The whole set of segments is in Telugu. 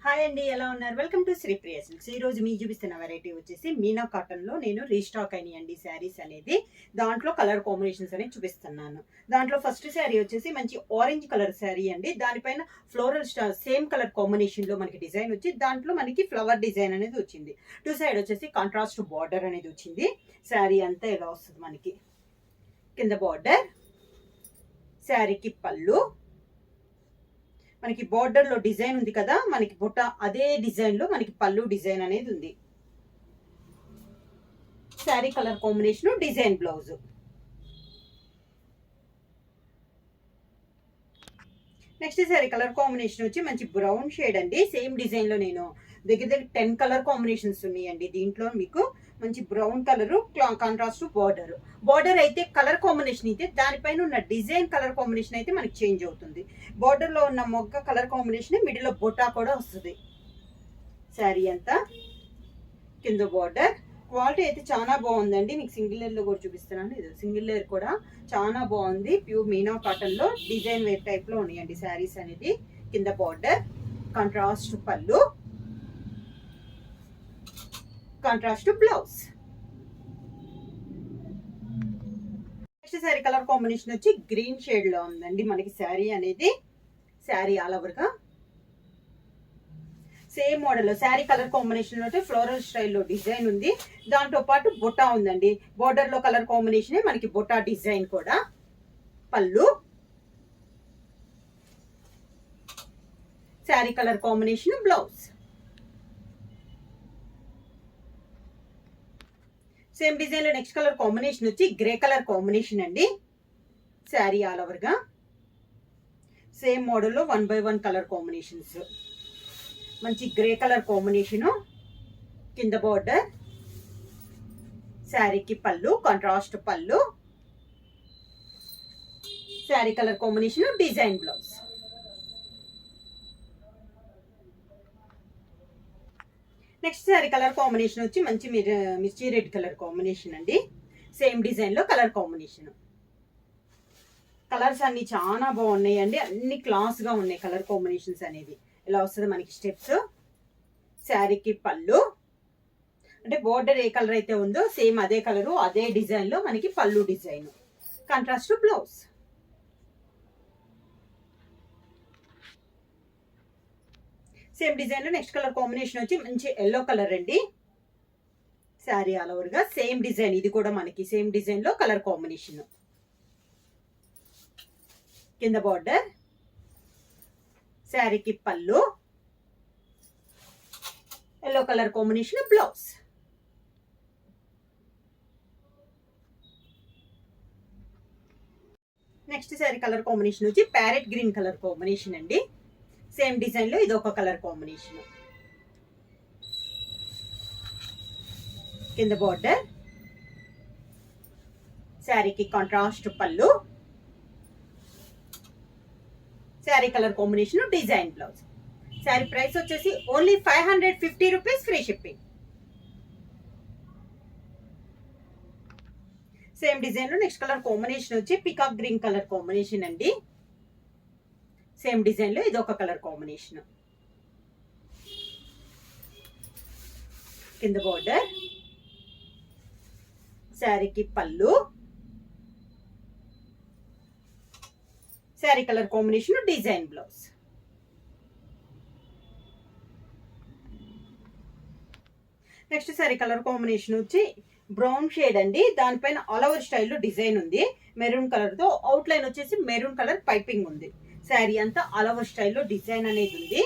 హాయ్ అండి, ఎలా ఉన్నారు? Welcome to Sri Priya Silks. ఈ రోజు మీకు చూపిస్తున్న వెరైటీ వచ్చేసి మీనా కాటన్ లో నేను రీస్టాక్ అయినాయండి శారీస్ అనేది. దాంట్లో కలర్ కాంబినేషన్స్ అనేది చూపిస్తున్నాను. దాంట్లో ఫస్ట్ శారీ వచ్చేసి మంచి ఆరెంజ్ కలర్ శారీ అండి. దానిపైన floral star same colour combination లో మనకి డిజైన్ వచ్చి దాంట్లో మనకి ఫ్లవర్ డిజైన్ అనేది వచ్చింది. టూ సైడ్ వచ్చేసి కాంట్రాస్ట్ బార్డర్ అనేది వచ్చింది. శారీ అంతా ఇలా వస్తుంది మనకి. కింద బార్డర్, శారీకి పళ్ళు, మనకి బార్డర్ లో డిజైన్ ఉంది కదా, మనకి బుట్ట అదే డిజైన్ లో మనకి పళ్ళు డిజైన్ అనేది ఉంది. Sari colour combination design blouse. Next sari colour combination వచ్చి మంచి బ్రౌన్ షేడ్ అండి. సేమ్ డిజైన్ లో నేను దగ్గర 10 కలర్ కాంబినేషన్స్ ఉన్నాయండి. దీంట్లో మీకు మంచి brown colour contrast border. Border అయితే కలర్ కాంబినేషన్ అయితే దానిపైన ఉన్న డిజైన్ కలర్ కాంబినేషన్ అయితే మనకి చేంజ్ అవుతుంది. బార్డర్ లో ఉన్న మొగ్గ కలర్ కాంబినేషన్ మిడిల్ లో బొటా కూడా వస్తుంది. శారీ అంతా కింద బార్డర్. క్వాలిటీ అయితే చాలా బాగుందండి. మీకు సింగిల్ లేయర్ లో కూడా చూపిస్తున్నాను. ఇది సింగిల్ లేయర్ కూడా చాలా బాగుంది. ప్యూర్ మీనా కాటన్ లో డిజైన్ వేర్ టైప్ లో ఉన్నాయండి శారీస్ అనేది. కింద బార్డర్, కాంట్రాస్ట్ పళ్ళు, contrast blouse. Next sari colour combination వచ్చి గ్రీన్ షేడ్ లో ఉందండి మనకి శారీ అనేది. శారీ ఆల్ ఓవర్ గా same model sari colour combination లో ఫ్లోరల్ స్టైల్లో డిజైన్ ఉంది. దాంతో పాటు బొటా ఉందండి. బోర్డర్ లో కలర్ కాంబినేషన్ మనకి బొటా డిజైన్ కూడా. పళ్ళు, sari colour combination blouse. Same design లో నెక్స్ట్ కలర్ కాంబినేషన్ వచ్చి గ్రే కలర్ కాంబినేషన్ అండి. శారీ ఆల్ ఓవర్ గా సేమ్ మోడల్లో 1 by 1 కలర్ కాంబినేషన్స్. మంచి గ్రే కలర్ కాంబినేషన్. కింద బార్డర్, శారీకి పళ్ళు, కాంట్రాస్ట్ పళ్ళు, sari colour combination design blouse. Next sari colour combination వచ్చి మంచి మిర్చి రెడ్ కలర్ కాంబినేషన్ అండి. సేమ్ డిజైన్ లో కలర్ కాంబినేషన్. కలర్స్ అన్ని చాలా బాగున్నాయి అండి. అన్ని క్లాస్ గా ఉన్నాయి కలర్ కాంబినేషన్స్ అనేది. ఇలా వస్తుంది మనకి స్టెప్స్. శారీకి పళ్ళు, అంటే బోర్డర్ ఏ కలర్ అయితే ఉందో సేమ్ అదే కలరు అదే డిజైన్ లో మనకి పళ్ళు design. Contrast blouse. Same design లో నెక్స్ట్ కలర్ కాంబినేషన్ వచ్చి మంచి ఎల్లో కలర్ అండి. శారీ ఆల్ ఓవర్ గా సేమ్ డిజైన్. ఇది కూడా మనకి సేమ్ డిజైన్ లో కలర్ కాంబినేషన్. కింద బార్డర్, శారీకి పళ్ళు, yellow colour combination blouse. Next sari colour combination వచ్చి ప్యారెట్ గ్రీన్ కలర్ కాంబినేషన్ అండి. సేమ్ డిజైన్ లో ఇది ఒక కలర్ కాంబినేషన్. కింద బార్డర్, శారీకి కాంట్రాస్ట్ పళ్ళు, sari colour combination design blouse. Sari price వచ్చేసి only 550 rupees, free shipping. Same design లో నెక్స్ట్ కలర్ కాంబినేషన్ వచ్చి పికాక్ గ్రీన్ కలర్ కాంబినేషన్ అండి. సేమ్ డిజైన్ లో ఇది ఒక కలర్ కాంబినేషన్. కింద బార్డర్, శారీకి పళ్ళు, sari colour combination design blouse. Next sari colour combination వచ్చి బ్రౌన్ షేడ్ అండి. దానిపైన ఆల్ ఓవర్ స్టైల్లో డిజైన్ ఉంది. మెరూన్ కలర్ తో అవుట్ లైన్ వచ్చేసి మెరూన్ కలర్ పైపింగ్ ఉంది. శారీ అంతా ఆల్ ఓవర్ స్టైల్లో డిజైన్ అనేది ఉంది.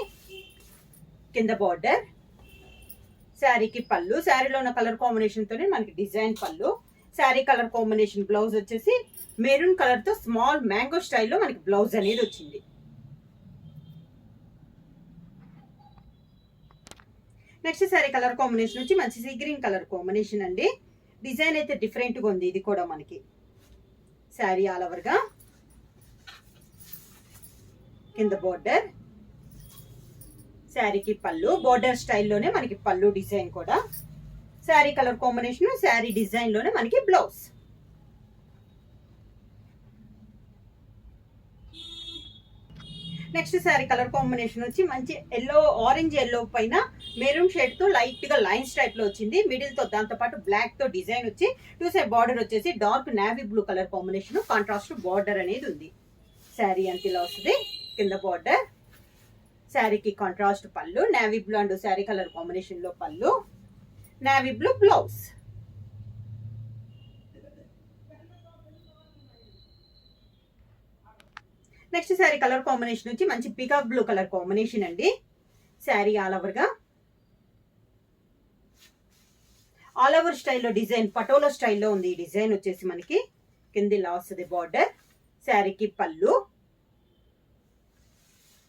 కింద బార్డర్, శారీకి పళ్ళు, శారీలో ఉన్న కలర్ కాంబినేషన్ తోనే మనకి డిజైన్ పళ్ళు. శారీ కలర్ కాంబినేషన్ బ్లౌజ్ వచ్చేసి మెరూన్ కలర్ తో స్మాల్ మ్యాంగో స్టైల్లో మనకి బ్లౌజ్ అనేది వచ్చింది. నెక్స్ట్ శారీ కలర్ కాంబినేషన్ వచ్చి మంచి సీ గ్రీన్ కలర్ కాంబినేషన్ అండి. డిజైన్ అయితే డిఫరెంట్ గా ఉంది. ఇది కూడా మనకి శారీ ఆల్ ఓవర్ గా. కింద బార్డర్, శారీకి పళ్ళు, బార్డర్ స్టైల్లోనే మనకి పళ్ళు డిజైన్ కూడా. Sari colour combination sari design లోనే మనకి blouse. Next sari colour combination వచ్చి మంచి ఎల్లో, ఆరెంజ్ ఎల్లో పైన మెరూన్ షేడ్ తో లైట్ గా లైన్స్ టైప్ లో వచ్చింది. మిడిల్ తో దాంతో పాటు బ్లాక్ తో డిజైన్ వచ్చి 2 సైడ్ బార్డర్ వచ్చేసి dark navy blue colour combination, contrast border అనేది ఉంది. శారీ అంత ఇలా వస్తుంది. కింద బార్డర్, శారీకి కాంట్రాస్ట్ పళ్ళు, navy blue and sari colour combination లో పళ్ళు, navy blue blouse. Next sari colour combination వచ్చి మంచి పీకాక్ బ్లూ కలర్ కాంబినేషన్ అండి. శారీ ఆల్ ఓవర్ స్టైల్లో డిజైన్, పటోలా స్టైల్లో ఉంది. ఈ డిజైన్ వచ్చేసి మనకి కింది ఇలా వస్తుంది బార్డర్, శారీకి పళ్ళు,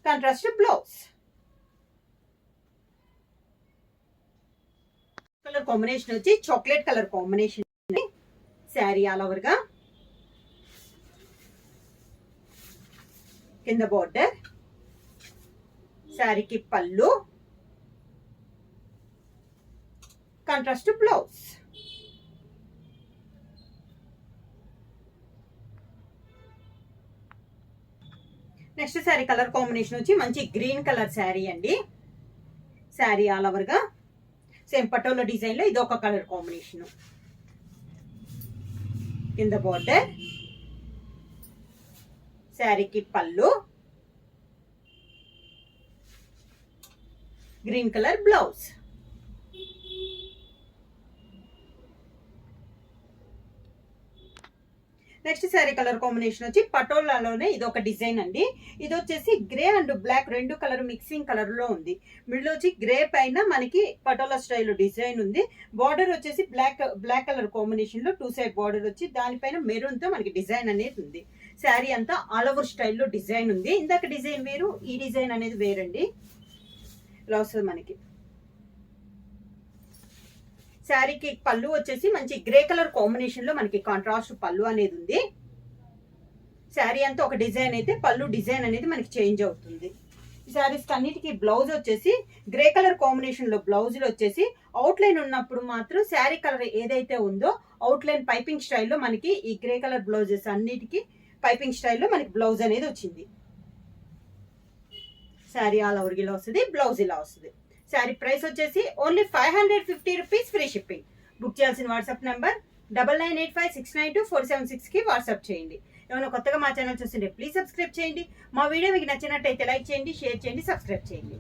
కాంట్రాస్ట్ బ్లౌజ్. కలర్ కాంబినేషన్ వచ్చి chocolate colour combination. Sari all ఓవర్గా కింద బార్డర్, శారీకి పళ్ళు, contrast blouse. Next sari colour combination వచ్చి మంచి గ్రీన్ కలర్ శారీ అండి. శారీ ఆల్ ఓవర్గా సేమ్ పటోలా డిజైన్ లో ఇది ఒక కలర్ కాంబినేషన్. కింద బార్డర్, శారీకి పళ్ళు, green colour blouse. Next sari colour combination వచ్చి పటోలాలోనే ఇది ఒక డిజైన్ అండి. ఇది వచ్చేసి గ్రే అండ్ బ్లాక్ రెండు కలర్ మిక్సింగ్ కలర్ లో ఉంది. మిడిల్ వచ్చి గ్రే పైన మనకి పటోలా స్టైల్ డిజైన్ ఉంది. బార్డర్ వచ్చేసి బ్లాక్ కలర్ కాంబినేషన్ లో 2 సైడ్ బార్డర్ వచ్చి దానిపైన మెరూన్ తో మనకి డిజైన్ అనేది ఉంది. శారీ అంతా ఆల్ ఓవర్ స్టైల్లో డిజైన్ ఉంది. ఇందాక డిజైన్ వేరు, ఈ డిజైన్ అనేది వేరండి. ఇలా వస్తుంది మనకి. శారీకి పళ్ళు వచ్చేసి మంచి గ్రే కలర్ కాంబినేషన్ లో మనకి కాంట్రాస్ట్ పళ్ళు అనేది ఉంది. శారీ అంతా ఒక డిజైన్ అయితే పళ్ళు డిజైన్ అనేది మనకి చేంజ్ అవుతుంది. ఈ శారీస్ అన్నిటికీ బ్లౌజ్ వచ్చేసి గ్రే కలర్ కాంబినేషన్ లో బ్లౌజులు వచ్చేసి అవుట్ లైన్ ఉన్నప్పుడు మాత్రం శారీ కలర్ ఏదైతే ఉందో అవుట్ లైన్ పైపింగ్ స్టైల్లో మనకి ఈ గ్రే కలర్ బ్లౌజెస్ అన్నిటికీ పైపింగ్ స్టైల్లో మనకి బ్లౌజ్ అనేది వచ్చింది. శారీ ఆల్ ఓవర్ ఇలా వస్తుంది, బ్లౌజ్ ఇలా వస్తుంది. శారీ ప్రైస్ వచ్చేసి only 550 rupees, free shipping. Book చేయాల్సిన వాట్సాప్ నెంబర్ 9985692476కి వాట్సాప్ చేయండి. ఏమైనా కొత్తగా మా ఛానల్ చూస్తుంటే ప్లీజ్ సబ్స్క్రైబ్ చేయండి. మా వీడియో మీకు నచ్చినట్టయితే లైక్ చేయండి, షేర్ చేయండి, సబ్స్క్రైబ్ చేయండి.